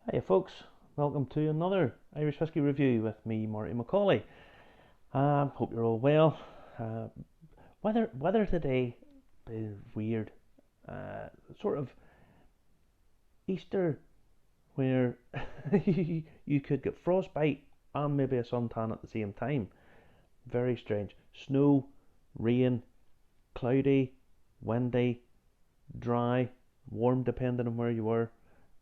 Hiya folks, welcome to another Irish Whiskey review with me, Marty McCauley. Hope you're all well. Uh, weather today is weird. Sort of Easter where you could get frostbite and maybe a suntan at the same time. Very strange. Snow, rain, cloudy, windy, dry, warm depending on where you were.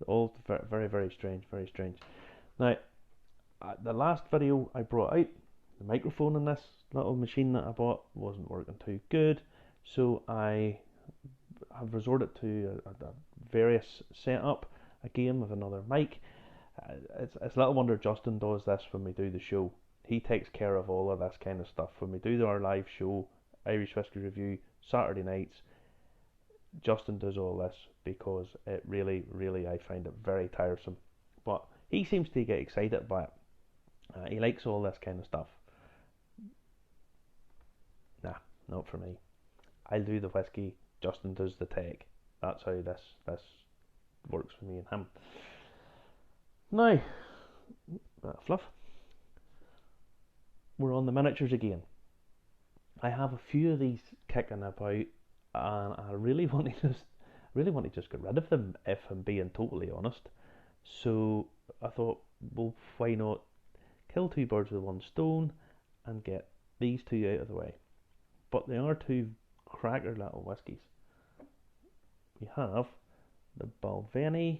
All very, very strange, very strange. Now, the last video I brought out, the microphone in this little machine that I bought wasn't working too good, so I have resorted to a various setup again with another mic. It's little wonder Justin does this when we do the show. He takes care of all of this kind of stuff when we do our live show, Irish Whiskey Review, Saturday nights. Justin does all this because it really, really, I find it very tiresome. But he seems to get excited by it. He likes all this kind of stuff. Nah, not for me. I'll do the whiskey. Justin does the tech. That's how this works for me and him. Now, fluff. We're on the miniatures again. I have a few of these kicking about, and I really want to just get rid of them. If I'm being totally honest, so I thought, well, why not kill two birds with one stone and get these two out of the way. But they are two cracker little whiskies. We have the Balvenie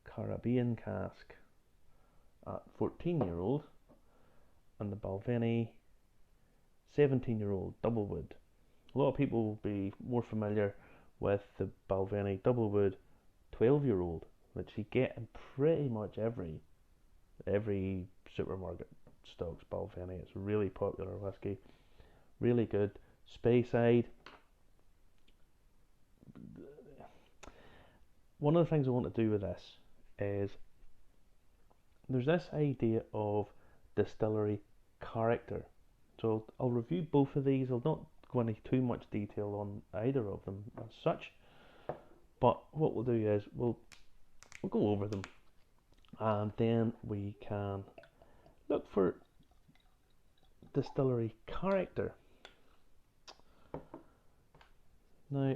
Caribbean cask at 14-year-old and the Balvenie 17-year-old DoubleWood. A lot of people will be more familiar with the Balvenie DoubleWood 12-year-old, which you get in pretty much every supermarket stocks Balvenie. It's a really popular whiskey, really good. Speyside. One of the things I want to do with this is there's this idea of distillery character. So I'll review both of these. I'll not go into too much detail on either of them as such, but what we'll do is we'll go over them and then we can look for distillery character. Now,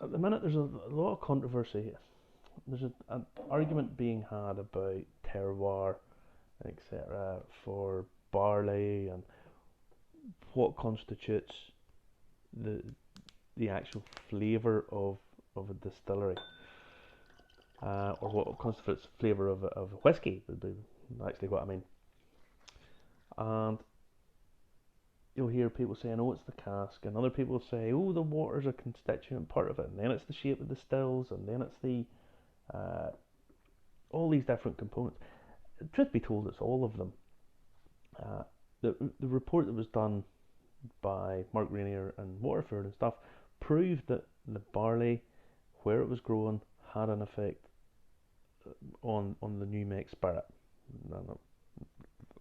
at the minute there's a lot of controversy. There's an argument being had about terroir, etc., for barley and what constitutes the actual flavour of a distillery, or what constitutes flavour of a whiskey would be actually what I mean. And you'll hear people saying, oh, it's the cask, and other people say, oh, the water's a constituent part of it, and then it's the shape of the stills, and then it's the all these different components. Truth be told, it's all of them. The report that was done by Mark Rainier and Waterford and stuff proved that the barley, where it was grown, had an effect on the new make spirit.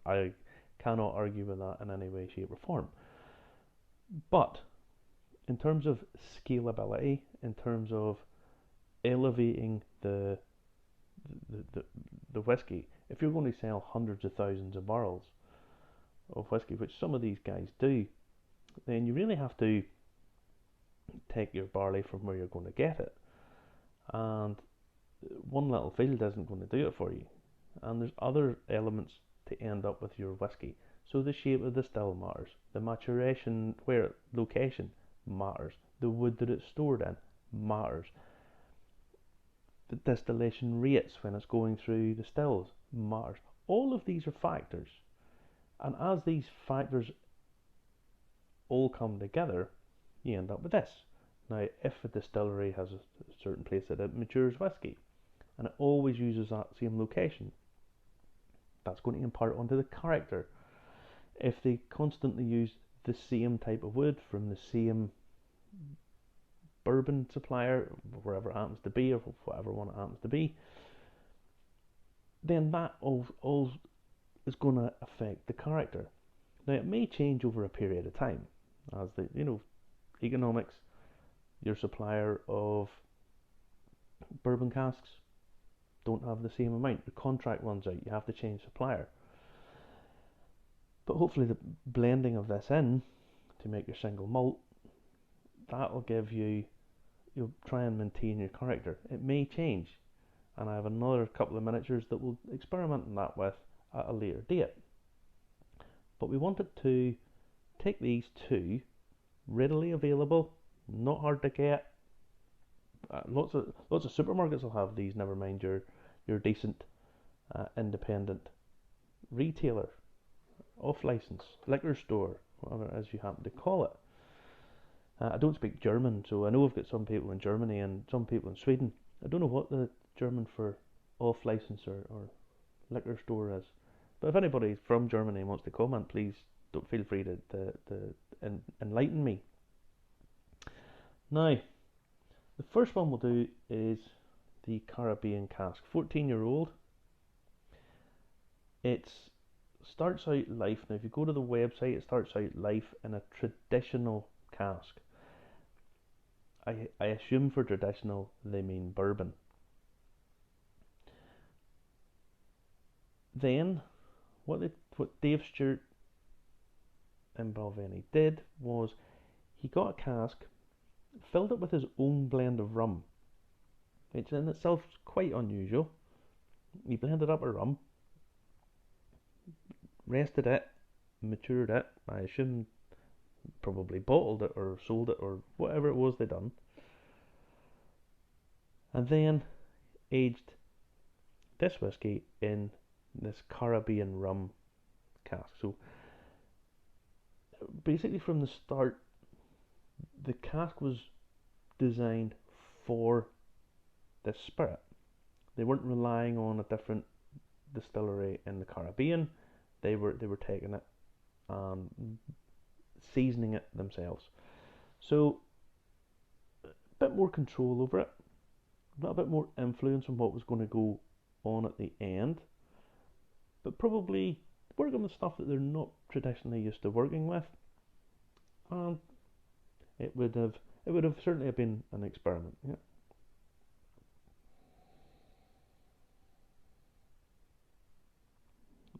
I cannot argue with that in any way, shape, or form. But in terms of scalability, in terms of elevating the whiskey, if you're going to sell hundreds of thousands of barrels of whiskey, which some of these guys do, then you really have to take your barley from where you're going to get it. And one little field isn't going to do it for you. And there's other elements to end up with your whiskey. So the shape of the still matters, the maturation, where location matters, the wood that it's stored in matters, the distillation rates when it's going through the stills matters. All of these are factors, and as these factors all come together, you end up with this. Now, if a distillery has a certain place that it matures whiskey, and it always uses that same location, that's going to impart onto the character. If they constantly use the same type of wood from the same bourbon supplier, wherever it happens to be, or whatever one it happens to be, then that all is going to affect the character. Now, it may change over a period of time, as the economics, your supplier of Bourbon casks don't have the same amount. The contract runs out. You have to change supplier. But hopefully the blending of this in to make your single malt, that'll give you, you'll try and maintain your character. It may change, and I have another couple of miniatures that we'll experiment on that with at a later date. But we wanted to take these two, readily available, not hard to get. Lots of supermarkets will have these. Never mind your decent independent retailer, off license, liquor store, whatever it is you happen to call it. I don't speak German, so I know I've got some people in Germany and some people in Sweden. I don't know what the German for off license or liquor store is. But if anybody from Germany wants to comment, please don't feel free to enlighten me. Now, the first one we'll do is the Caribbean cask, 14-year-old. It starts out life. Now, if you go to the website, it starts out life in a traditional cask. I assume for traditional they mean bourbon. Then, what Dave Stewart in Balvenie did was he got a cask, filled it with his own blend of rum, which in itself is quite unusual. He blended up a rum, rested it, matured it. I assume probably bottled it or sold it or whatever it was they done, and then aged this whiskey in this Caribbean rum cask. So basically from the start, the cask was designed for this spirit. They weren't relying on a different distillery in the Caribbean. They were taking it and seasoning it themselves. So a bit more control over it, a little bit more influence on what was going to go on at the end, but probably working with stuff that they're not traditionally used to working with, and it would have certainly been an experiment. Yeah.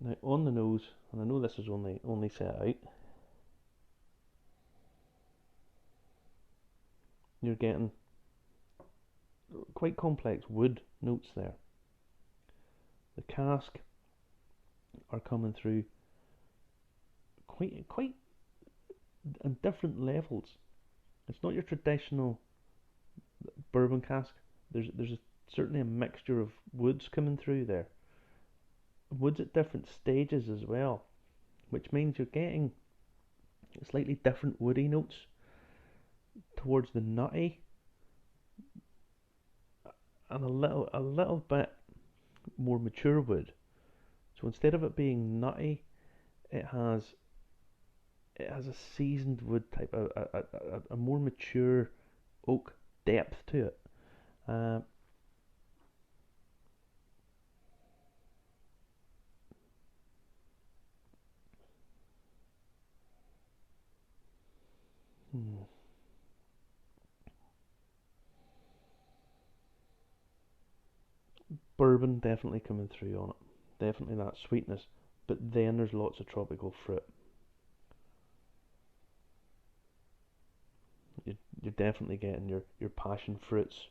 Now on the nose, and I know this is only set out, you're getting quite complex wood notes there. The cask are coming through quite in different levels. It's not your traditional bourbon cask. There's certainly a mixture of woods coming through there. Woods at different stages as well, which means you're getting slightly different woody notes towards the nutty, and a little bit more mature wood. So instead of it being nutty, it has a seasoned wood type, a more mature oak depth to it. Bourbon definitely coming through on it. Definitely that sweetness. But then there's lots of tropical fruit. You're definitely getting your passion fruits.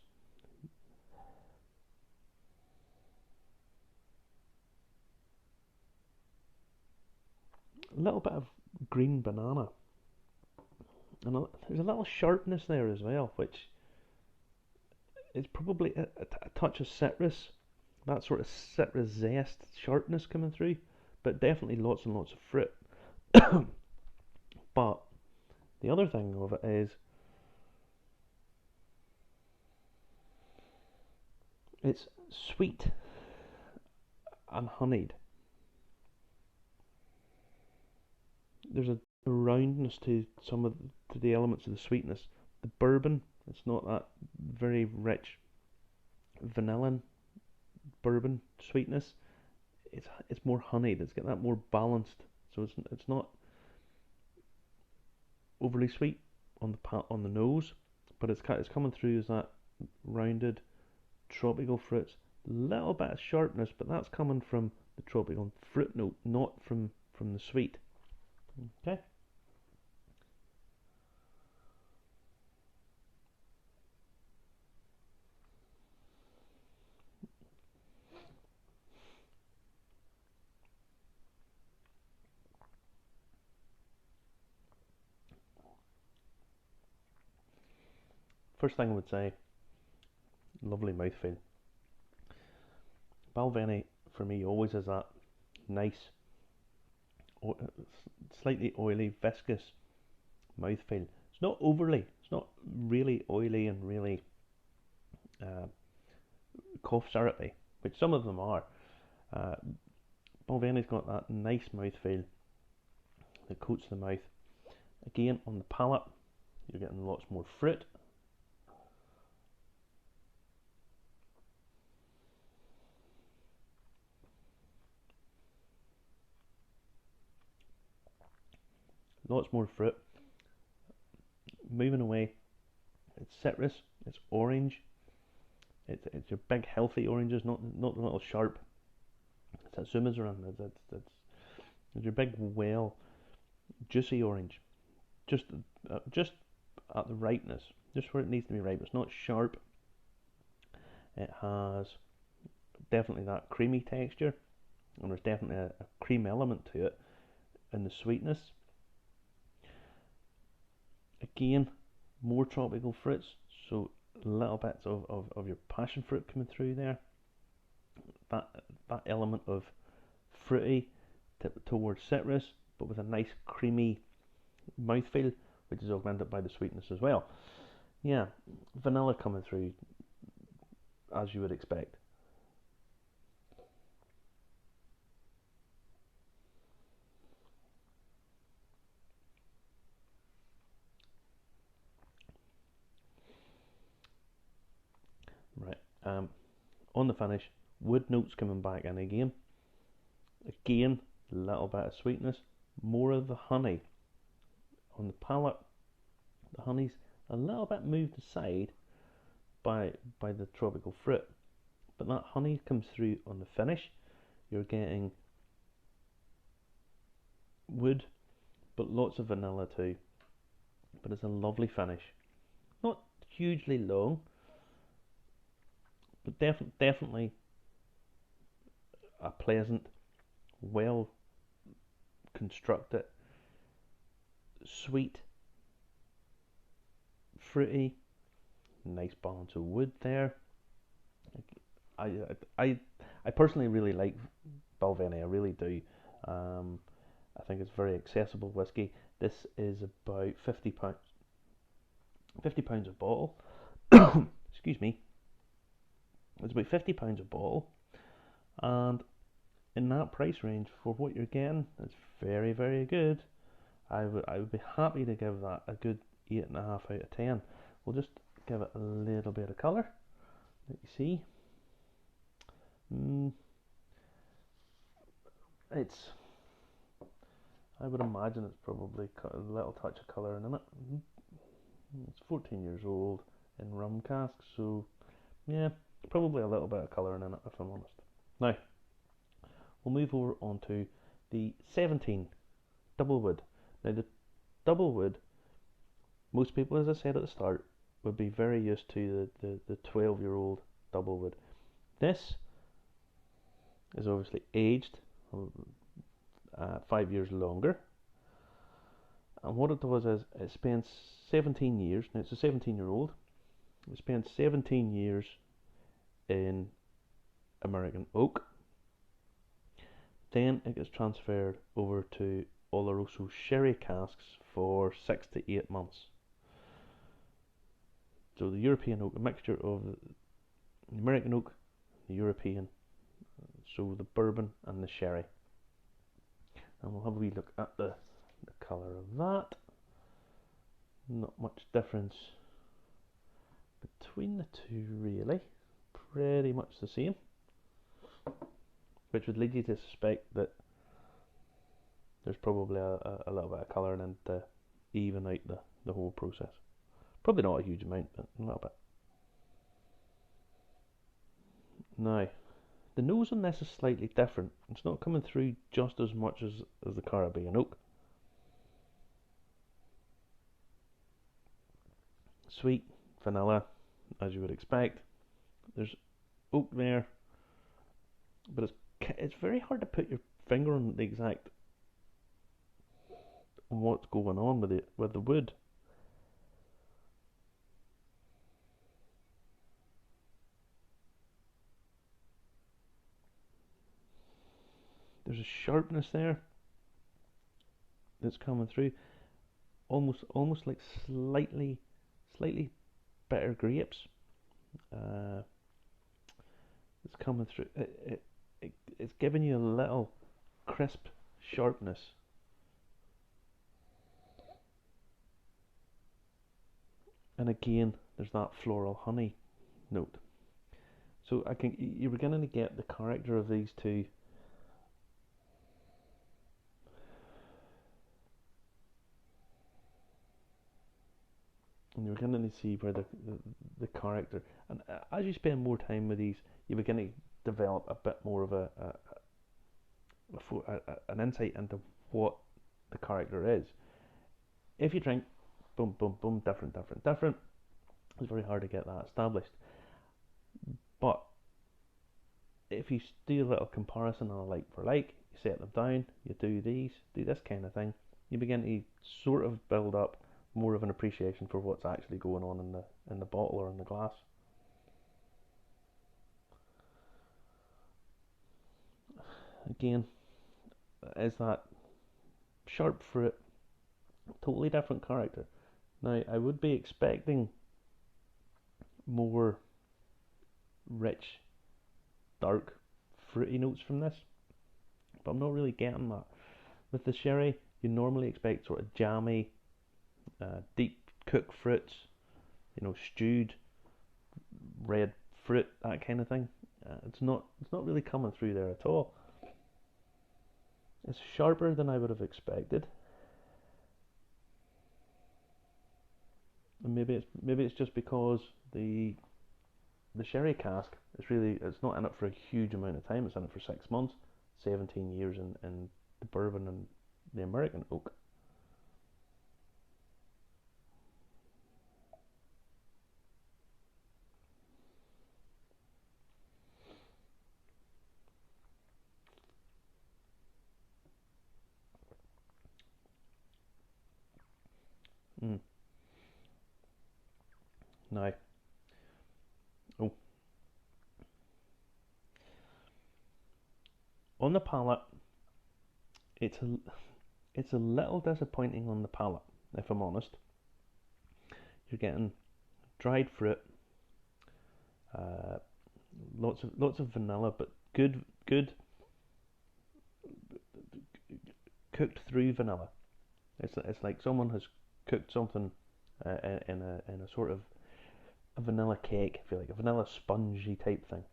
A little bit of green banana. And there's a little sharpness there as well, which is probably a touch of citrus. That sort of citrus zest, sharpness coming through. But definitely lots and lots of fruit. But the other thing of it is it's sweet and honeyed. There's a roundness to the elements of the sweetness. The bourbon, it's not that very rich vanillin bourbon sweetness. It's more honeyed. It's got that more balanced. So it's not overly sweet on the nose, but it's coming through as that rounded tropical fruits, little bit of sharpness, but that's coming from the tropical fruit note, not from the sweet. Okay. First thing I would say, lovely mouthfeel. Balvenie for me always has that nice, slightly oily, viscous mouthfeel. It's not overly, it's not really oily and really cough syrupy, which some of them are. Uh, Balvenie's got that nice mouthfeel that coats the mouth. Again, on the palate, you're getting lots more fruit. Lots more fruit. Moving away, it's citrus, it's orange. It's your big healthy oranges, not the little sharp satsumas around. It's your big, well, juicy orange. Just at the ripeness, just where it needs to be ripe. It's not sharp. It has definitely that creamy texture, and there's definitely a cream element to it in the sweetness. Again, more tropical fruits, so little bits of your passion fruit coming through there. That element of fruity towards citrus, but with a nice creamy mouthfeel, which is augmented by the sweetness as well. Yeah, vanilla coming through as you would expect. Right, on the finish, wood notes coming back in again. Again, a little bit of sweetness, more of the honey. On the palate, the honey's a little bit moved aside by the tropical fruit, but that honey comes through on the finish. You're getting wood, but lots of vanilla too. But it's a lovely finish. Not hugely long, but definitely a pleasant, well constructed, sweet, fruity, nice balance of wood there. I personally really like Balvenie. I really do. I think it's very accessible whiskey. This is about £50. £50 a bottle. Excuse me. It's about £50 a bottle, and in that price range for what you're getting, it's very, very good. I would be happy to give that a good 8.5 out of 10. We'll just give it a little bit of colour. Let you see. It's, I would imagine it's probably got a little touch of colour in it. It's 14 years old in rum cask, so yeah, probably a little bit of colour in it if I'm honest. Now, we'll move over onto the 17 DoubleWood. Now the DoubleWood, most people, as I said at the start, would be very used to the 12-year-old DoubleWood. This is obviously aged 5 years longer, and what it does is it spends 17 years. Now it's a 17-year-old. It spends 17 years in American oak. Then it gets transferred over to Oloroso sherry casks for 6 to 8 months. So the European oak, a mixture of the American oak, the European, so the bourbon and the sherry. And we'll have a wee look at the colour of that. Not much difference between the two really, pretty much the same, which would lead you to suspect that there's probably a little bit of colouring in to even out the whole process. Probably not a huge amount, but a little bit. Now, the nose on this is slightly different. It's not coming through just as much as the Caribbean oak. Sweet, vanilla, as you would expect. There's oak there, but it's very hard to put your finger on the exact on what's going on with the wood. There's a sharpness there that's coming through, almost like slightly bitter grapes. It's coming through. It's giving you a little crisp sharpness. And again, there's that floral honey note. So you're beginning to get the character of these two. And you're beginning to see where the character, and as you spend more time with these, you begin to develop a bit more of an insight into what the character is. If you drink boom, boom, boom, different, it's very hard to get that established. But if you do a little comparison on a like for like, you set them down, you do this kind of thing, you begin to sort of build up more of an appreciation for what's actually going on in the bottle or in the glass. Again, is that sharp fruit, totally different character. Now, I would be expecting more rich, dark, fruity notes from this, but I'm not really getting that. With the sherry, you normally expect sort of jammy, deep cooked fruits, stewed red fruit, that kind of thing. It's not really coming through there at all. It's sharper than I would have expected. And maybe it's just because the sherry cask it's not in it for a huge amount of time. It's in it for 6 months, 17 years in the bourbon and the American oak. Mm. Now, oh, on the palate, it's a little disappointing on the palate, if I'm honest. You're getting dried fruit, lots of vanilla, but good cooked through vanilla. It's like someone has cooked something in a sort of a vanilla cake, if you like, a vanilla spongy type thing.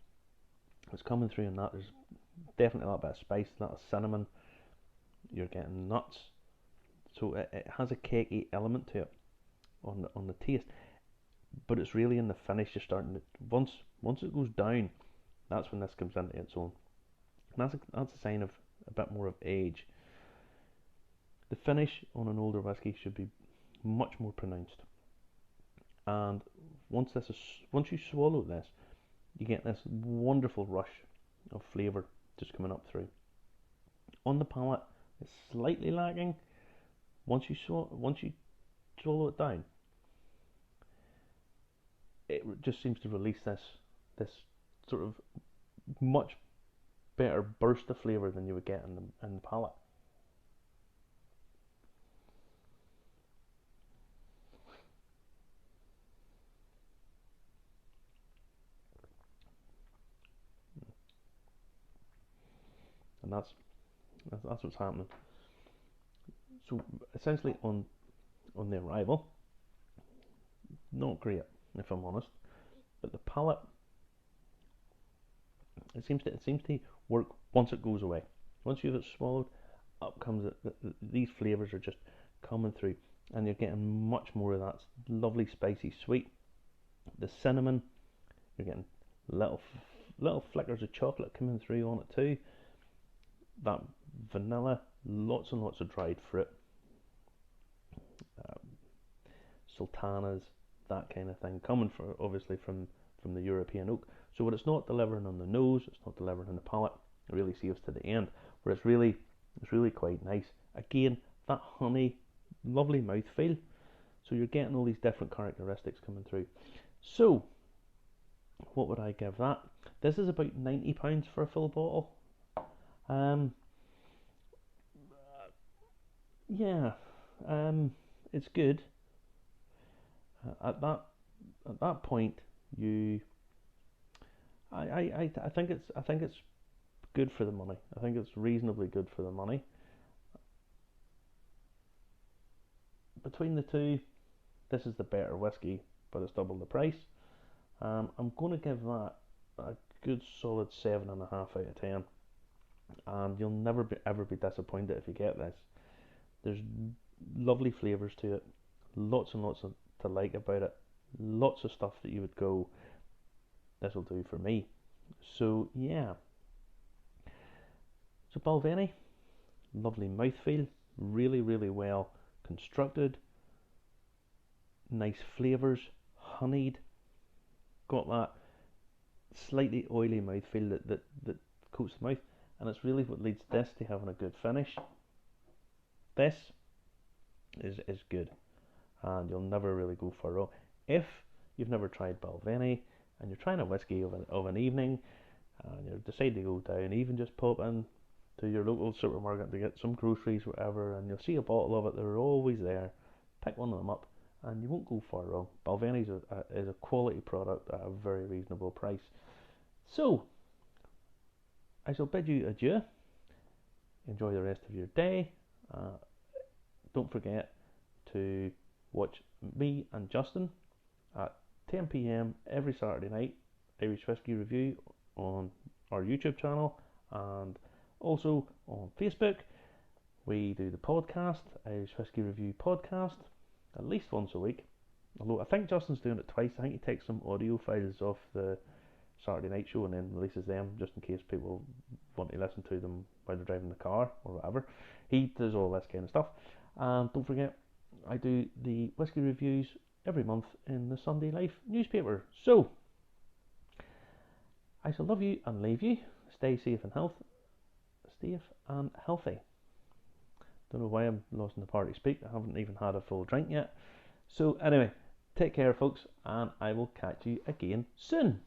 It's coming through in that. There's definitely a little bit of spice, a little cinnamon. You're getting nuts, so it has a cakey element to it on the taste. But it's really in the finish. You're starting to once it goes down, that's when this comes into its own. And that's a sign of a bit more of age. The finish on an older whiskey should be much more pronounced. And once you swallow this, you get this wonderful rush of flavour just coming up through. On the palate, it's slightly lacking. Once you swallow it down, it just seems to release this sort of much better burst of flavour than you would get in the palate. And that's what's happening. So essentially on the arrival, not great if I'm honest, but the palate, it seems to work once it goes away. Once you've swallowed, up comes these flavours are just coming through, and you're getting much more of that lovely spicy sweet. The cinnamon, you're getting little little flickers of chocolate coming through on it too. That vanilla, lots and lots of dried fruit, sultanas, that kind of thing, coming from obviously from the European oak. So what it's not delivering on the nose, it's not delivering on the palate. It really saves to the end, where it's really quite nice. Again, that honey, lovely mouthfeel. So you're getting all these different characteristics coming through. So what would I give that? This is about £90 for a full bottle. Yeah, it's good. At that point, I think it's good for the money. I think it's reasonably good for the money. Between the two, this is the better whiskey, but it's double the price. I'm going to give that a good solid 7.5 out of 10, and you'll never ever be disappointed if you get this. There's lovely flavours to it, lots and lots to like about it, lots of stuff that you would go, this will do for me. So yeah, so Balvenie, lovely mouthfeel, really well constructed, nice flavours, honeyed, got that slightly oily mouthfeel that coats the mouth, and it's really what leads this to having a good finish. This is good, and you'll never really go far wrong. If you've never tried Balvenie and you're trying a whiskey of an evening, and you decide to go down, even just pop in to your local supermarket to get some groceries, whatever, and you'll see a bottle of it, they're always there. Pick one of them up, and you won't go far wrong. Balvenie is a quality product at a very reasonable price. So, I shall bid you adieu. Enjoy the rest of your day. Don't forget to watch me and Justin at 10 p.m. every Saturday night, Irish Whiskey Review, on our YouTube channel, and also on Facebook. We do the podcast, Irish Whiskey Review Podcast, at least once a week. Although I think Justin's doing it twice. I think he takes some audio files off the Saturday night show and then releases them just in case people want to listen to them while they're driving the car or whatever. He does all this kind of stuff. And don't forget, I do the whiskey reviews every month in the Sunday Life newspaper. So, I shall love you and leave you. Stay safe and healthy. Don't know why I'm lost in the party speak. I haven't even had a full drink yet. So anyway, take care folks, and I will catch you again soon.